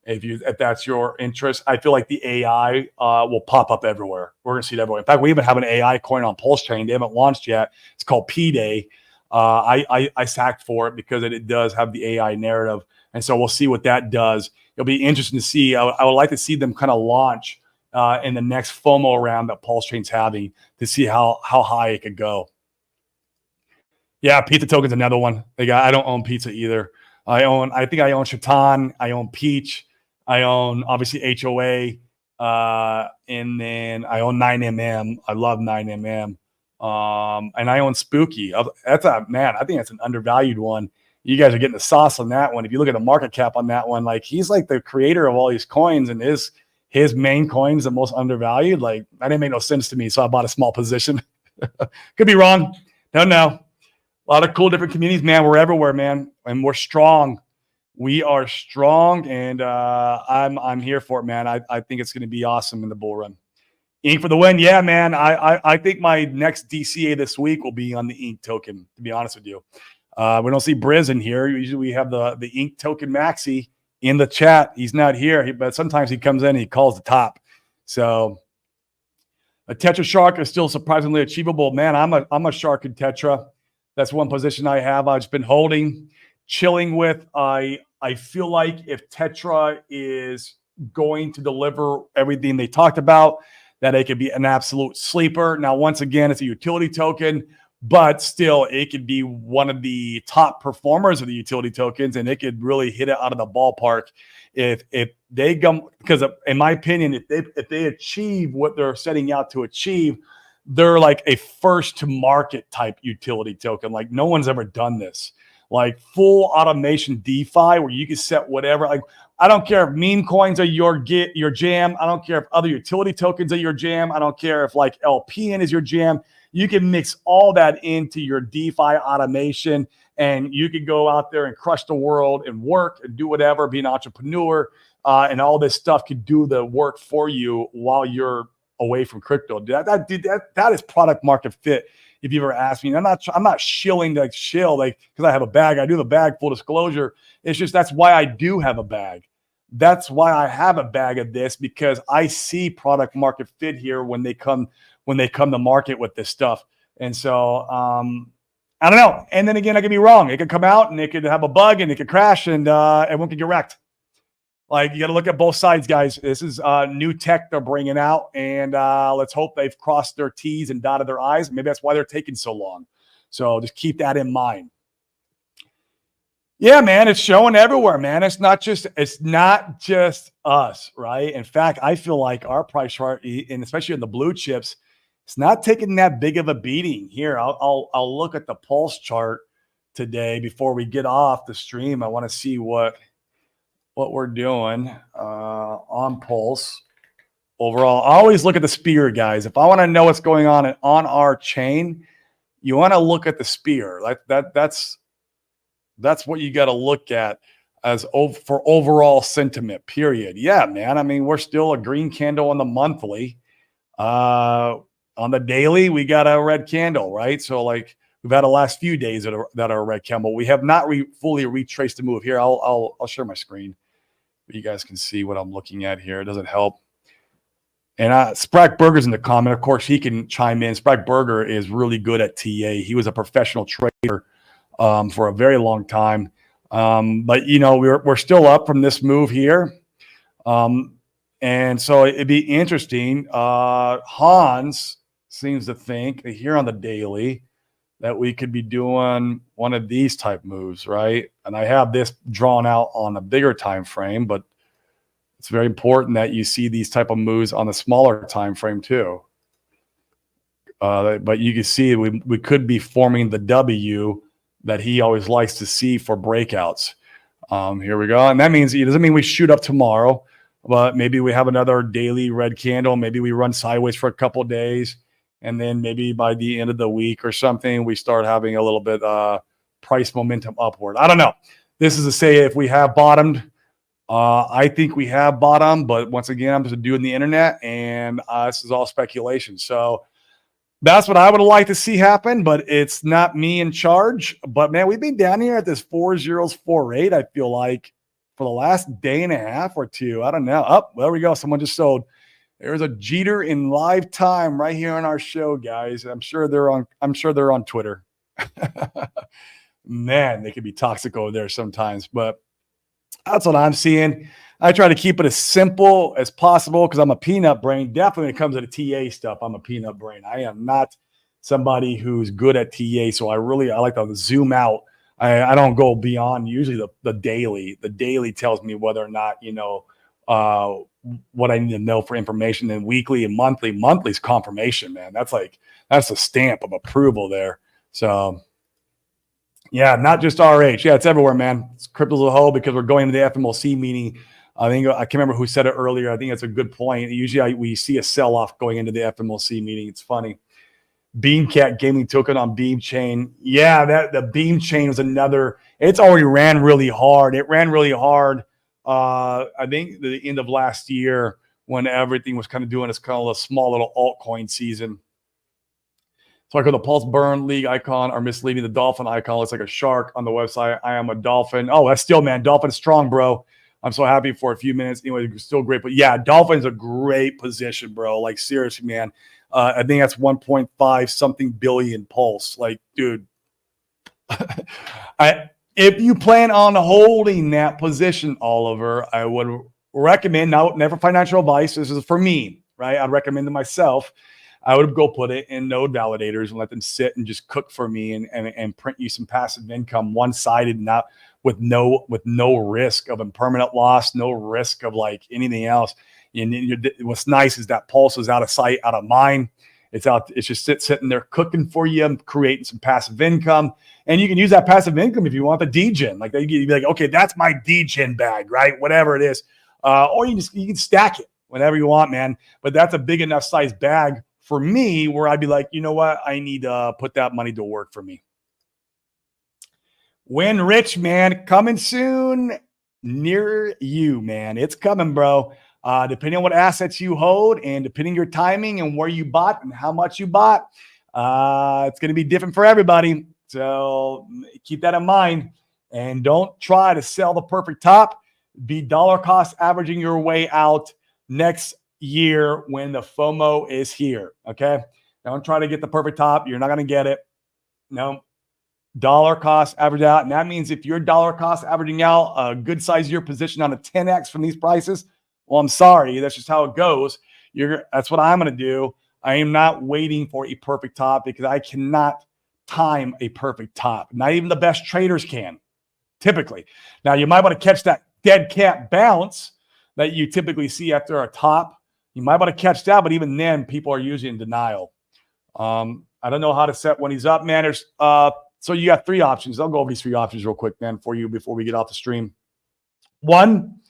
If that's your interest, I feel like the AI will pop up everywhere. We're gonna see it everywhere. In fact, we even have an AI coin on Pulse Chain. They haven't launched yet. It's called P-Day. I sacked for it because it does have the AI narrative. And so we'll see what that does. It'll be interesting to see. I would like to see them kind of launch in the next FOMO round that Pulse Chain's having to see how high it could go. Yeah, Pizza Token's another one. I don't own Pizza either. I think I own Shaitan. I own Peach. I own obviously HOA. And then I own 9MM. I love 9MM. And I own Spooky. I think that's an undervalued one. You guys are getting the sauce on that one. If you look at the market cap on that one, like he's like the creator of all these coins, and his main coin's the most undervalued. Like that didn't make no sense to me, so I bought a small position. Could be wrong. Don't know. A lot of cool different communities, man. We're everywhere, man, and we're strong. We are strong, and I'm here for it, man. I think it's going to be awesome in the bull run. Inc for the win. Yeah, man. I think my next DCA this week will be on the Inc token, to be honest with you. We don't see Briz in here. Usually we have the Inc token Maxi in the chat. He's not here, but sometimes he comes in and he calls the top. So a Tetra Shark is still surprisingly achievable. Man, I'm a Shark in Tetra. That's one position I have. I've just been holding, chilling with. I feel like if Tetra is going to deliver everything they talked about, that it could be an absolute sleeper. Now, once again, it's a utility token, but still it could be one of the top performers of the utility tokens, and it could really hit it out of the ballpark if they come. Because in my opinion, if they achieve what they're setting out to achieve, they're like a first to market type utility token. Like no one's ever done this. Like full automation DeFi where you can set whatever. Like I don't care if meme coins are your jam. I don't care if other utility tokens are your jam. I don't care if like LPN is your jam. You can mix all that into your DeFi automation, and you can go out there and crush the world and work and do whatever, be an entrepreneur, and all this stuff can do the work for you while you're away from crypto. That is product market fit. If you ever ask me, I'm not shilling like shill like because I have a bag. I do the bag, full disclosure. It's just that's why I do have a bag. That's why I have a bag of this, because I see product market fit here when they come to market with this stuff. And so I don't know. And then again, I could be wrong. It could come out and it could have a bug and it could crash and everyone could get wrecked. Like, you got to look at both sides, guys. This is new tech they're bringing out, and let's hope they've crossed their T's and dotted their I's. Maybe that's why they're taking so long. So just keep that in mind. Yeah, man, it's showing everywhere, man. It's not just us, right? In fact, I feel like our price chart, and especially in the blue chips, it's not taking that big of a beating. Here, I'll look at the pulse chart today before we get off the stream. I want to see what we're doing on pulse overall. I always look at the spear, guys. If I want to know what's going on our chain, you want to look at the spear. That's what you got to look at as for overall sentiment, period. Yeah, man. I mean, we're still a green candle on the monthly. On the daily, we got a red candle, right? So like we've had the last few days that are a red candle. We have not fully retraced the move here. I'll share my screen. You guys can see what I'm looking at here. It doesn't help. And Sprack Burger's in the comment. Of course, he can chime in. Sprack Burger is really good at TA. He was a professional trader for a very long time. But, you know, we're still up from this move here. And so it'd be interesting. Hans seems to think here on the daily that we could be doing one of these type moves, right? And I have this drawn out on a bigger time frame, but it's very important that you see these type of moves on the smaller time frame too. But you can see we could be forming the W that he always likes to see for breakouts. Here we go. And that means it doesn't mean we shoot up tomorrow, but maybe we have another daily red candle. Maybe we run sideways for a couple of days. And then maybe by the end of the week or something, we start having a little bit price momentum upward. I don't know. This is to say if we have bottomed. I think we have bottomed, but once again, I'm just doing the internet, and this is all speculation. So that's what I would like to see happen, but it's not me in charge. But man, we've been down here at this 4048. I feel like for the last day and a half or two. I don't know. Oh, there we go. Someone just sold. There's a Jeter in live time right here on our show, guys. I'm sure they're on Twitter. Man, they can be toxic over there sometimes, but that's what I'm seeing. I try to keep it as simple as possible because I'm a peanut brain. Definitely when it comes to the TA stuff, I'm a peanut brain. I am not somebody who's good at TA, so I like to zoom out. I don't go beyond usually the daily. The daily tells me whether or not, you know, what I need to know for information. And weekly and monthly's confirmation, man. That's a stamp of approval there. So yeah, not just RH. Yeah, it's everywhere, man. It's crypto's a whole because we're going to the FMLC meeting. I can't remember who said it earlier. I think that's a good point. Usually we see a sell-off going into the FMLC meeting. It's funny. Beamcat gaming token on Beam Chain. Yeah, the Beam Chain was another. It's already ran really hard. It ran really hard. I think the end of last year when everything was kind of doing this kind of a small little altcoin season. So I go the Pulse Burn League icon are misleading. The dolphin icon looks like a shark on the website. I am a dolphin. Oh, that's still, man. Dolphin's strong, bro. I'm so happy for a few minutes. Anyway, it's still great. But yeah, dolphin's a great position, bro. Like seriously, man. I think that's 1.5 something billion Pulse. Like, dude, if you plan on holding that position, Oliver, I would recommend, now, never financial advice. This is for me, right? I'd recommend to myself. I would go put it in node validators and let them sit and just cook for me and print you some passive income one-sided, not with no risk of impermanent loss, no risk of like anything else. And what's nice is that Pulse is out of sight, out of mind. It's just sitting there cooking for you, creating some passive income. And you can use that passive income if you want the DGen. Like you'd be like, okay, that's my DGen bag, right? Whatever it is. Or you can stack it whenever you want, man. But that's a big enough size bag for me where I'd be like, you know what? I need to put that money to work for me. Win Rich, man, coming soon near you, man. It's coming, bro. Depending on what assets you hold and depending your timing and where you bought and how much you bought, it's going to be different for everybody. So keep that in mind and don't try to sell the perfect top. Be dollar cost averaging your way out next year when the FOMO is here. Okay. Don't try to get the perfect top. You're not going to get it. No. dollar cost average out. And that means if you're dollar cost averaging out a good size of your position on a 10x from these prices, well, I'm sorry. That's just how it goes. That's what I'm going to do. I am not waiting for a perfect top because I cannot time a perfect top. Not even the best traders can, typically. Now, you might want to catch that dead cat bounce that you typically see after a top. You might want to catch that, but even then, people are usually in denial. I don't know how to set when he's up, man. So you got three options. I'll go over these three options real quick, man, for you before we get off the stream. One,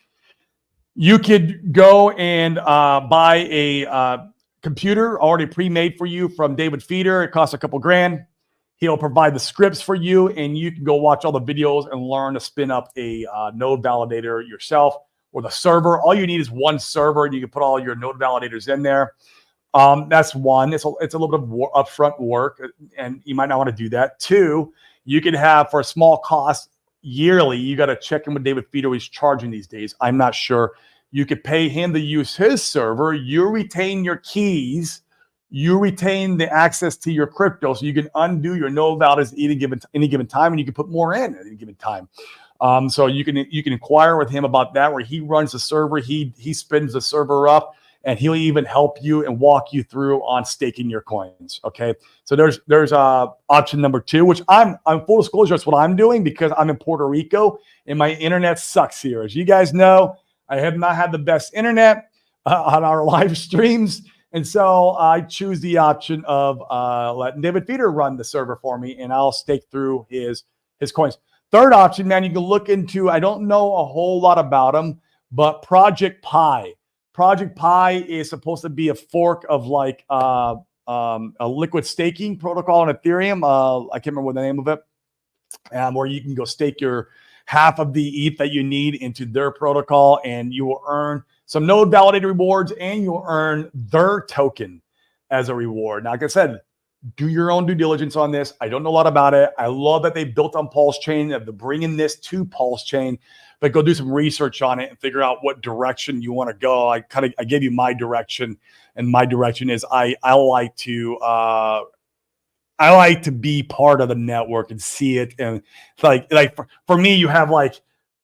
you could go and buy a computer already pre-made for you from David Feeder. It costs a couple grand. He'll provide the scripts for you, and you can go watch all the videos and learn to spin up a node validator yourself or the server. All you need is one server, and you can put all your node validators in there. That's one. It's a little bit of upfront work, and you might not want to do that. Two, you can have for a small cost yearly. You got to check in with David Feeder. He's charging these days. I'm not sure. You could pay him to use his server. You retain your keys. You retain the access to your crypto, so you can undo your node validators at any given time, and you can put more in at any given time. So you can inquire with him about that, where he runs the server. He spins the server up. And he'll even help you and walk you through on staking your coins. Okay, so there's option number two, which I'm full disclosure. That's what I'm doing because I'm in Puerto Rico and my internet sucks here. As you guys know, I have not had the best internet on our live streams, and so I choose the option of letting David Feeder run the server for me, and I'll stake through his coins. Third option, man, you can look into. I don't know a whole lot about them, but Project Pi. Project Pi is supposed to be a fork of like a liquid staking protocol on Ethereum. I can't remember what the name of it. Where you can go stake your half of the ETH that you need into their protocol, and you will earn some node validated rewards, and you'll earn their token as a reward. Now, like I said, do your own due diligence on this. I don't know a lot about it. I love that they built on Pulse Chain, that they're bringing this to Pulse Chain, but go do some research on it and figure out what direction you want to go. I gave you my direction, and my direction is I like to be part of the network and see it. And like for me, you have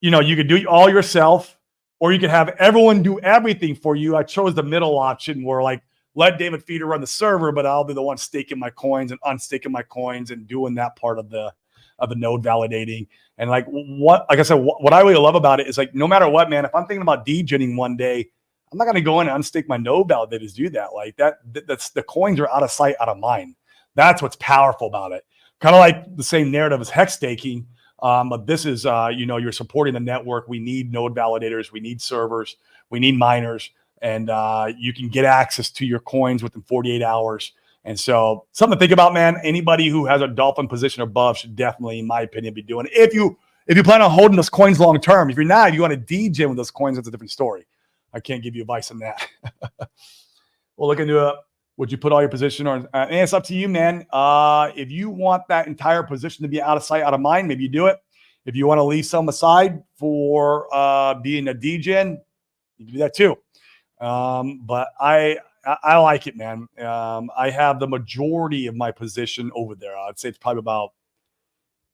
you could do it all yourself, or you could have everyone do everything for you. I chose the middle option where let David Feeder run the server, but I'll be the one staking my coins and unstaking my coins and doing that part of the node validating. And like I said, what I really love about it is no matter what, man, if I'm thinking about degenning one day, I'm not going to go in and unstake my node validators, do that. Like that's the coins are out of sight, out of mind. That's what's powerful about it. Kind of like the same narrative as hex staking. But this is, you're supporting the network. We need node validators. We need servers. We need miners. And you can get access to your coins within 48 hours. And so something to think about, man. Anybody who has a dolphin position above should definitely, in my opinion, be doing it. If you plan on holding those coins long term. If you're not, if you want to degen with those coins, that's a different story. I can't give you advice on that. We'll look into it. Would you put all your position on? And it's up to you, man. If you want that entire position to be out of sight, out of mind, maybe you do it. If you want to leave some aside for being a degen, you can do that too. But I like it, man. I have the majority of my position over there. I'd say it's probably about,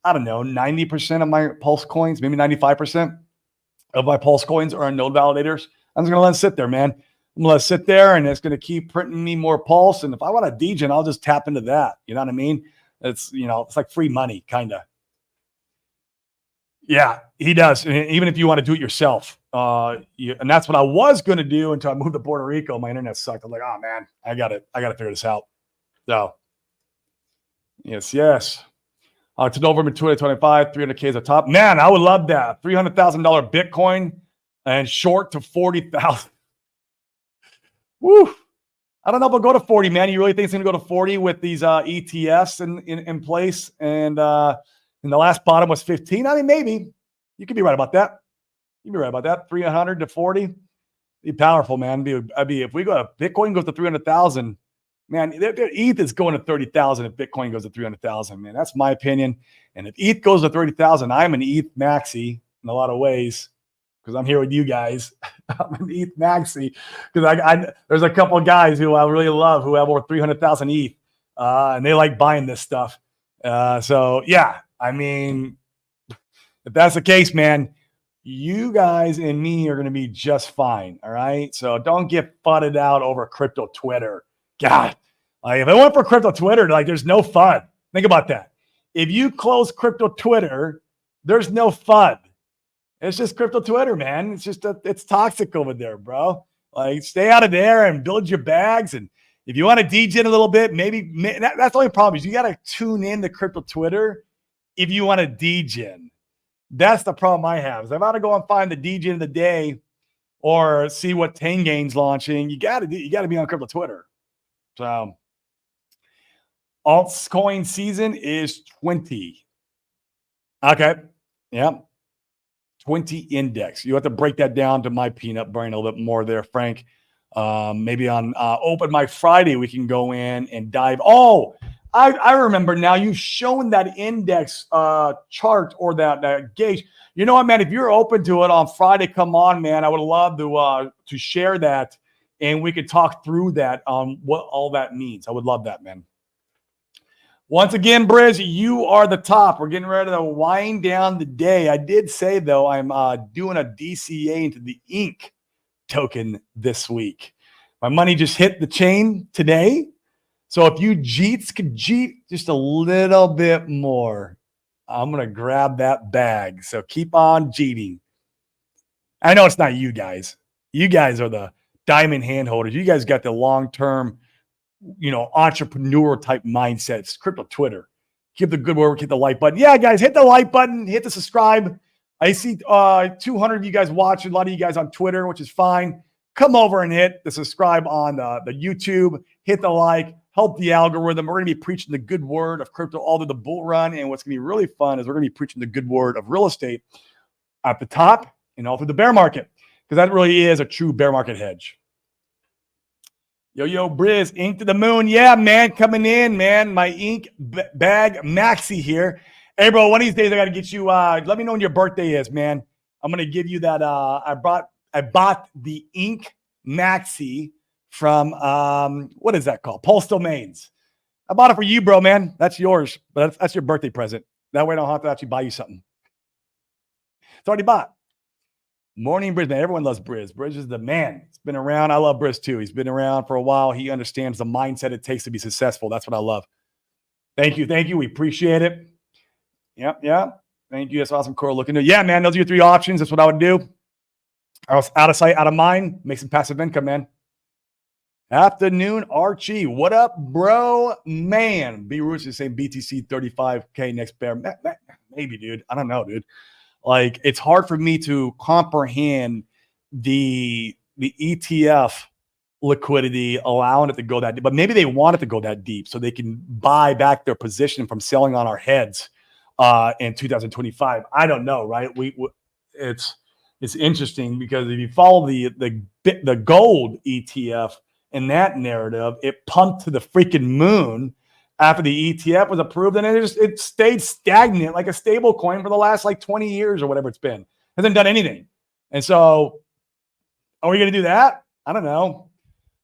90% of my Pulse coins, maybe 95% of my Pulse coins are in node validators. I'm just going to let it sit there, man. I'm going to let it sit there, and it's going to keep printing me more Pulse. And if I want a degen, I'll just tap into that. You know what I mean? It's, it's like free money, kind of. Yeah, he does. And even if you want to do it yourself, and that's what I was going to do until I moved to Puerto Rico. My internet sucked. I'm like, oh man, I got to figure this out. So, yes. To November 2025, 300K is a top. Man, I would love that. $300,000 Bitcoin and short to 40,000. Woo! I don't know if I'll go to 40, man. You really think it's going to go to 40 with these ETFs in place? And the last bottom was 15. I mean, maybe you could be right about that. You'd be right about that. 300 to 40. Be powerful, man. If we go to Bitcoin goes to 300,000, man, ETH is going to 30,000 if Bitcoin goes to 300,000, man. That's my opinion. And if ETH goes to 30,000, I'm an ETH maxi in a lot of ways because I'm here with you guys. I'm an ETH maxi because there's a couple of guys who I really love who have over 300,000 ETH, and they like buying this stuff. So yeah, I mean, if that's the case, man, you guys and me are going to be just fine. All right. So don't get fudded out over crypto Twitter. God, like if it went for crypto Twitter, like there's no fun. Think about that. If you close crypto Twitter, there's no fun. It's just crypto Twitter, man. It's just it's toxic over there, bro. Like stay out of there and build your bags. And if you want to degen a little bit, maybe that's the only problem is you got to tune in to crypto Twitter if you want to degen. That's the problem I have. Is if I want to go and find the DJ of the day or see what Tengain's launching, you got to be on crypto Twitter. So altcoin season is 20. Okay. Yep. 20 index. You have to break that down to my peanut brain a little bit more there, Frank. Maybe on Open My Friday, we can go in and dive. Oh, I remember now. You've shown that index chart or that gauge. You know what, man? If you're open to it on Friday, come on, man. I would love to share that, and we could talk through that on what all that means. I would love that, man. Once again, Briz, you are the top. We're getting ready to wind down the day. I did say, though, I'm doing a DCA into the Inc. token this week. My money just hit the chain today. So if you Jeets could Jeet just a little bit more, I'm going to grab that bag. So keep on Jeeting. I know it's not you guys. You guys are the diamond hand holders. You guys got the long-term, entrepreneur type mindsets. Crypto Twitter. Give the good work, hit the like button. Yeah, guys, hit the like button, hit the subscribe. I see 200 of you guys watching, a lot of you guys on Twitter, which is fine. Come over and hit the subscribe on the YouTube, hit the like, help the algorithm. We're going to be preaching the good word of crypto all through the bull run. And what's going to be really fun is we're going to be preaching the good word of real estate at the top and all through the bear market, because that really is a true bear market hedge. Yo, Briz, ink to the moon. Yeah, man, coming in, man. My ink bag maxi here. Hey, bro, one of these days I got to get you. Let me know when your birthday is, man. I'm going to give you that. I bought the ink maxi from, what is that called? Pulse Domains. I bought it for you, bro, man. That's yours, but that's your birthday present. That way I don't have to actually buy you something. It's already bought. Morning, Briz, man. Everyone loves Briz. Briz is the man. He's been around. I love Briz, too. He's been around for a while. He understands the mindset it takes to be successful. That's what I love. Thank you. We appreciate it. Yep. Thank you. That's awesome. Coral looking to. Yeah, man. Those are your three options. That's what I would do. I was out of sight, out of mind. Make some passive income, man. Afternoon, Archie. What up, bro? Man. B Roots is saying BTC 35K next bear. Maybe, dude. I don't know, dude. Like, it's hard for me to comprehend the ETF liquidity allowing it to go that deep. But maybe they want it to go that deep so they can buy back their position from selling on our heads in 2025. I don't know, right? It's interesting because if you follow the gold ETF in that narrative, it pumped to the freaking moon after the ETF was approved, and it stayed stagnant like a stable coin for the last 20 years or whatever it's been. Hasn't done anything. And so are we going to do that? I don't know.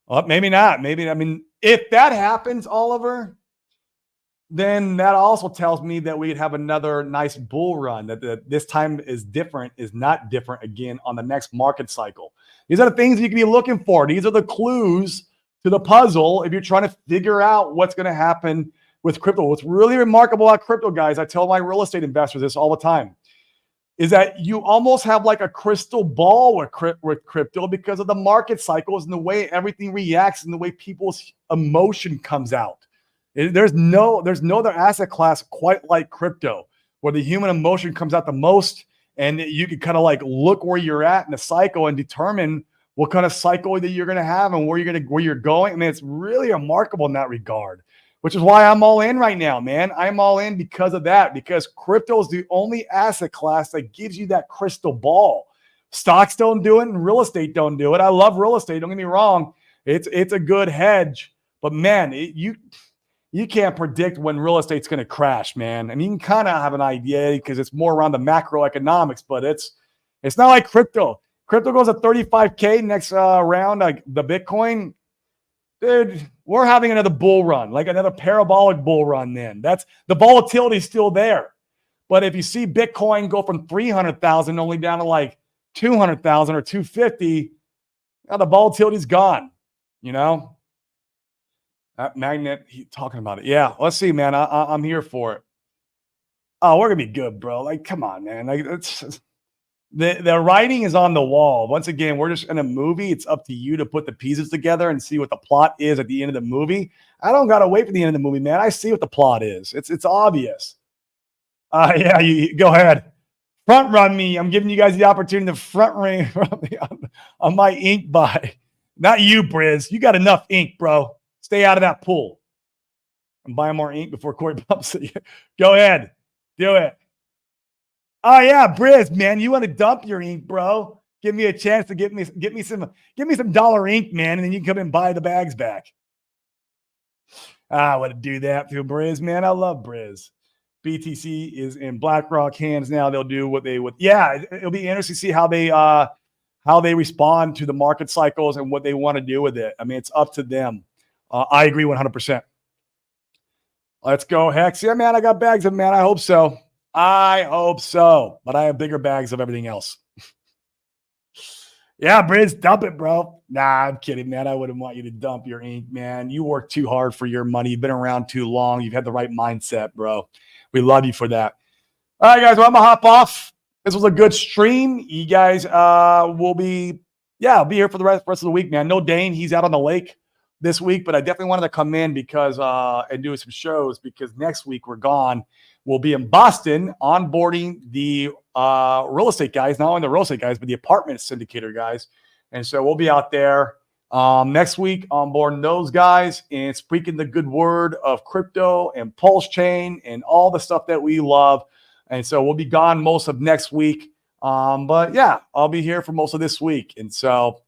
Well, maybe not. If that happens, Oliver, then that also tells me that we'd have another nice bull run, that this time is not different again on the next market cycle. These are the things you can be looking for. These are the clues to the puzzle if you're trying to figure out what's going to happen with crypto. What's really remarkable about crypto, guys, I tell my real estate investors this all the time, is that you almost have like a crystal ball with crypto because of the market cycles and the way everything reacts and the way people's emotion comes out. There's no other asset class quite like crypto, where the human emotion comes out the most, and you can kind of look where you're at in the cycle and determine what kind of cycle that you're going to have and where you're going. I mean, it's really remarkable in that regard, which is why I'm all in right now, man. I'm all in because of that, because crypto is the only asset class that gives you that crystal ball. Stocks don't do it and real estate don't do it. I love real estate. Don't get me wrong. It's a good hedge, but man, you can't predict when real estate's going to crash, man. I mean, you can kind of have an idea because it's more around the macroeconomics, but it's not like crypto. Crypto goes at 35K next round, like the Bitcoin. Dude, we're having another bull run, like another parabolic bull run then. That's the volatility is still there. But if you see Bitcoin go from 300,000 only down to like 200,000 or 250, now the volatility's gone, you know? That magnet, he talking about it. Yeah, let's see, man. I'm here for it. Oh, we're gonna be good, bro. Like, come on, man. Like, it's the writing is on the wall. Once again, we're just in a movie. It's up to you to put the pieces together and see what the plot is at the end of the movie. I don't gotta wait for the end of the movie, man. I see what the plot is. It's obvious. Yeah, you go ahead. Front run me. I'm giving you guys the opportunity to front run me on my ink buy. Not you, Briz. You got enough ink, bro. Stay out of that pool. I'm buying more ink before Corey bumps it. Go ahead. Do it. Oh yeah, Briz, man. You want to dump your ink, bro? Give me a chance to give me some dollar ink, man, and then you can come and buy the bags back. I want to do that to Briz, man. I love Briz. BTC is in BlackRock hands now. They'll do what they would. Yeah, it'll be interesting to see how they respond to the market cycles and what they want to do with it. I mean, it's up to them. I agree 100%. Let's go, Hex. Yeah, man, I got bags of them, man. I hope so. I hope so. But I have bigger bags of everything else. Yeah, Briz, dump it, bro. Nah, I'm kidding, man. I wouldn't want you to dump your ink, man. You work too hard for your money. You've been around too long. You've had the right mindset, bro. We love you for that. All right, guys. Well, I'm going to hop off. This was a good stream. You guys will be, I'll be here for the rest of the week, man. No Dane. He's out on the lake this week, but I definitely wanted to come in because and do some shows because next week we're gone. We'll be in Boston onboarding the real estate guys, not only the real estate guys, but the apartment syndicator guys. And so we'll be out there next week onboarding those guys and speaking the good word of crypto and Pulse Chain and all the stuff that we love. And so we'll be gone most of next week. But yeah, I'll be here for most of this week. And so,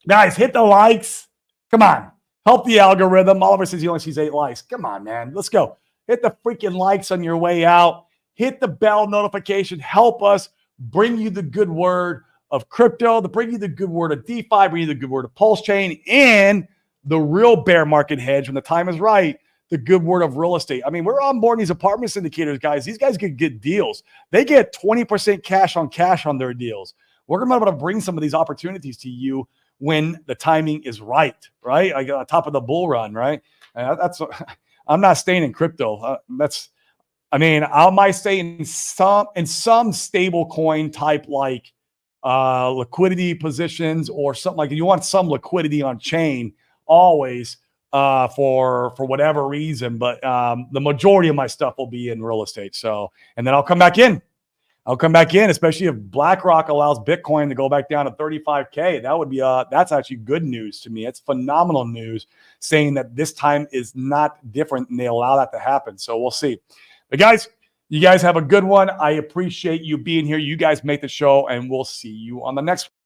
guys, hit the likes. Come on. Help the algorithm. Oliver says he only sees 8 likes. Come on, man. Let's go. Hit the freaking likes on your way out. Hit the bell notification. Help us bring you the good word of crypto, to bring you the good word of DeFi, bring you the good word of Pulse Chain, and the real bear market hedge when the time is right, the good word of real estate. I mean, we're onboarding these apartment syndicators, guys. These guys get good deals. They get 20% cash on their deals. We're going to be able to bring some of these opportunities to you when the timing is right? Like on top of the bull run, right? That's I'm not staying in crypto. I might stay in some stable coin type like liquidity positions or something like that. You want some liquidity on chain always for whatever reason, but the majority of my stuff will be in real estate. So, and then I'll come back in, especially if BlackRock allows Bitcoin to go back down to 35K. That would be that's actually good news to me. It's phenomenal news saying that this time is not different and they allow that to happen. So we'll see. But guys, you guys have a good one. I appreciate you being here. You guys make the show and we'll see you on the next one.